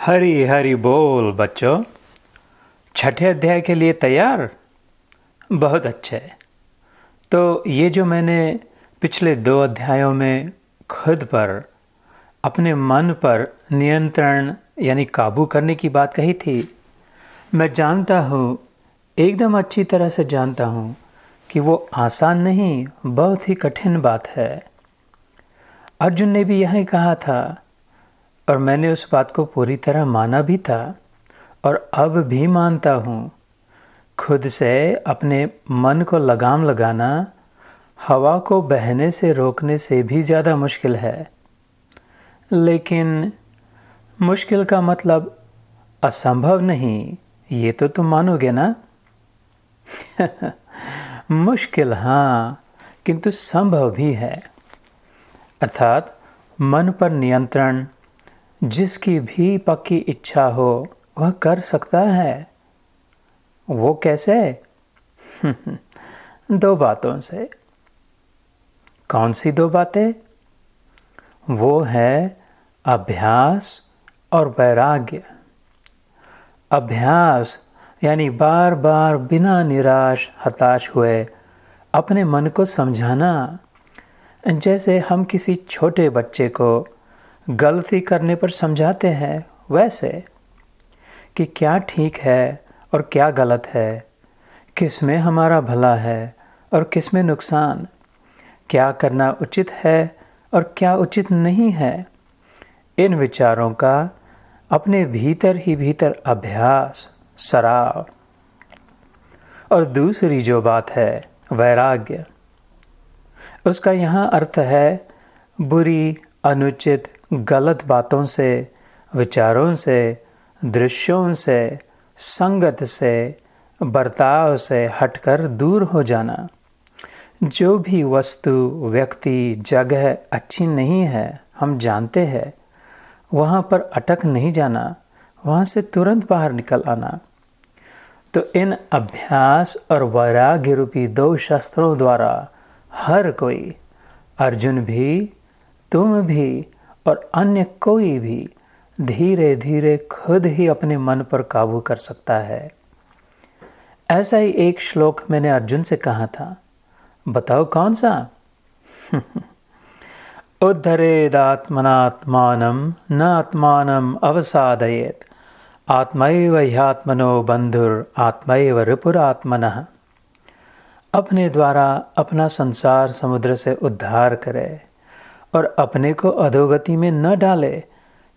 हरी हरी बोल बच्चों। छठे अध्याय के लिए तैयार? बहुत अच्छे। तो ये जो मैंने पिछले 2 अध्यायों में खुद पर, अपने मन पर नियंत्रण यानी काबू करने की बात कही थी, मैं जानता हूँ, एकदम अच्छी तरह से जानता हूँ कि वो आसान नहीं, बहुत ही कठिन बात है। अर्जुन ने भी यही कहा था और मैंने उस बात को पूरी तरह माना भी था और अब भी मानता हूँ। खुद से अपने मन को लगाम लगाना हवा को बहने से रोकने से भी ज़्यादा मुश्किल है। लेकिन मुश्किल का मतलब असंभव नहीं, ये तो तुम मानोगे ना? मुश्किल हाँ, किंतु संभव भी है। अर्थात मन पर नियंत्रण जिसकी भी पक्की इच्छा हो वह कर सकता है। वो कैसे? 2 बातों से। कौन सी 2 बातें? वो है अभ्यास और वैराग्य। अभ्यास यानी बार बार बिना निराश हताश हुए अपने मन को समझाना, जैसे हम किसी छोटे बच्चे को गलती करने पर समझाते हैं, वैसे कि क्या ठीक है और क्या गलत है, किस में हमारा भला है और किस में नुकसान, क्या करना उचित है और क्या उचित नहीं है। इन विचारों का अपने भीतर ही भीतर अभ्यास, सराव। और दूसरी जो बात है वैराग्य, उसका यहाँ अर्थ है बुरी, अनुचित, गलत बातों से, विचारों से, दृश्यों से, संगत से, बर्ताव से हटकर दूर हो जाना। जो भी वस्तु, व्यक्ति, जगह अच्छी नहीं है, हम जानते हैं, वहाँ पर अटक नहीं जाना, वहाँ से तुरंत बाहर निकल आना। तो इन अभ्यास और वैराग्य रूपी 2 शस्त्रों द्वारा हर कोई, अर्जुन भी, तुम भी और अन्य कोई भी, धीरे धीरे खुद ही अपने मन पर काबू कर सकता है। ऐसा ही एक श्लोक मैंने अर्जुन से कहा था, बताओ कौन सा? उद्धरेदात्मनात्मानं न आत्मानं अवसादयेत् आत्मैव ह्यात्मनो बंधुर आत्मैव रिपुरात्मनः। अपने द्वारा अपना संसार समुद्र से उद्धार करे और अपने को अधोगति में न डाले,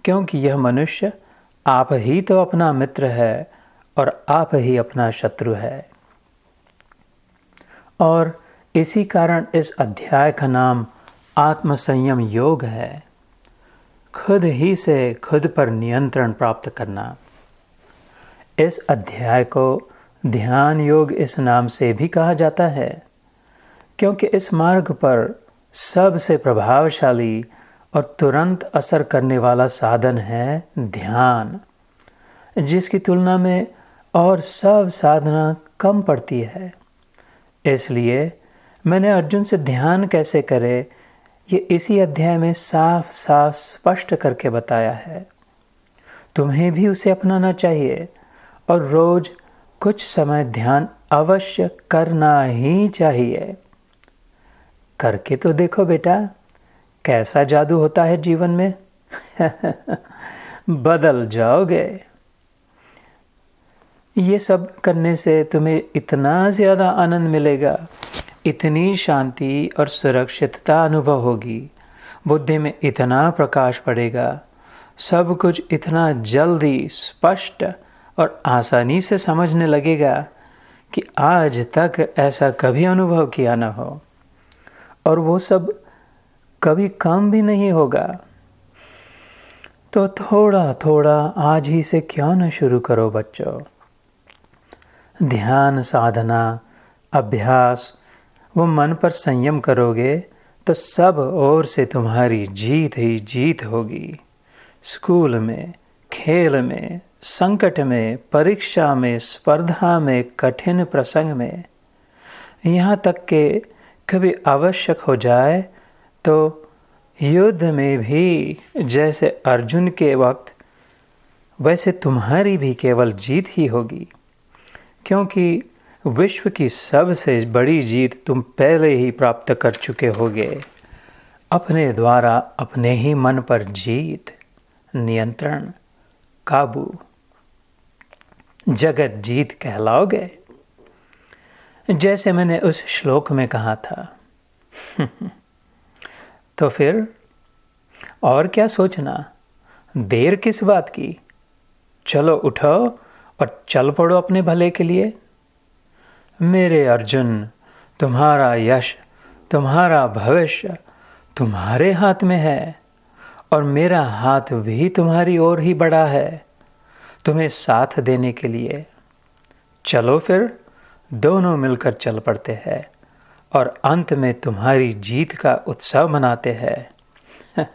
क्योंकि यह मनुष्य आप ही तो अपना मित्र है और आप ही अपना शत्रु है। और इसी कारण इस अध्याय का नाम आत्मसंयम योग है। खुद ही से खुद पर नियंत्रण प्राप्त करना। इस अध्याय को ध्यान योग इस नाम से भी कहा जाता है, क्योंकि इस मार्ग पर सबसे प्रभावशाली और तुरंत असर करने वाला साधन है ध्यान, जिसकी तुलना में और सब साधना कम पड़ती है। इसलिए मैंने अर्जुन से ध्यान कैसे करे ये इसी अध्याय में साफ साफ स्पष्ट करके बताया है। तुम्हें भी उसे अपनाना चाहिए और रोज कुछ समय ध्यान अवश्य करना ही चाहिए। करके तो देखो बेटा, कैसा जादू होता है जीवन में। बदल जाओगे। ये सब करने से तुम्हें इतना ज़्यादा आनंद मिलेगा, इतनी शांति और सुरक्षितता अनुभव होगी, बुद्धि में इतना प्रकाश पड़ेगा, सब कुछ इतना जल्दी स्पष्ट और आसानी से समझने लगेगा कि आज तक ऐसा कभी अनुभव किया न हो। और वो सब कभी कम भी नहीं होगा। तो थोड़ा थोड़ा आज ही से क्यों न शुरू करो बच्चों। ध्यान साधना, अभ्यास, वो मन पर संयम करोगे तो सब ओर से तुम्हारी जीत ही जीत होगी। स्कूल में, खेल में, संकट में, परीक्षा में, स्पर्धा में, कठिन प्रसंग में, यहाँ तक कि कभी आवश्यक हो जाए तो युद्ध में भी, जैसे अर्जुन के वक्त वैसे तुम्हारी भी केवल जीत ही होगी, क्योंकि विश्व की सबसे बड़ी जीत तुम पहले ही प्राप्त कर चुके होगे। अपने द्वारा अपने ही मन पर जीत, नियंत्रण, काबू, जगत जीत कहलाओगे। जैसे मैंने उस श्लोक में कहा था। तो फिर और क्या सोचना, देर किस बात की? चलो उठो और चल पड़ो अपने भले के लिए। मेरे अर्जुन, तुम्हारा यश, तुम्हारा भविष्य तुम्हारे हाथ में है, और मेरा हाथ भी तुम्हारी ओर ही बढ़ा है, तुम्हें साथ देने के लिए। चलो फिर दोनों मिलकर चल पड़ते हैं और अंत में तुम्हारी जीत का उत्सव मनाते हैं।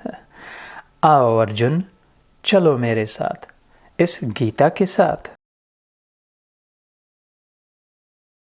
आओ अर्जुन, चलो मेरे साथ इस गीता के साथ।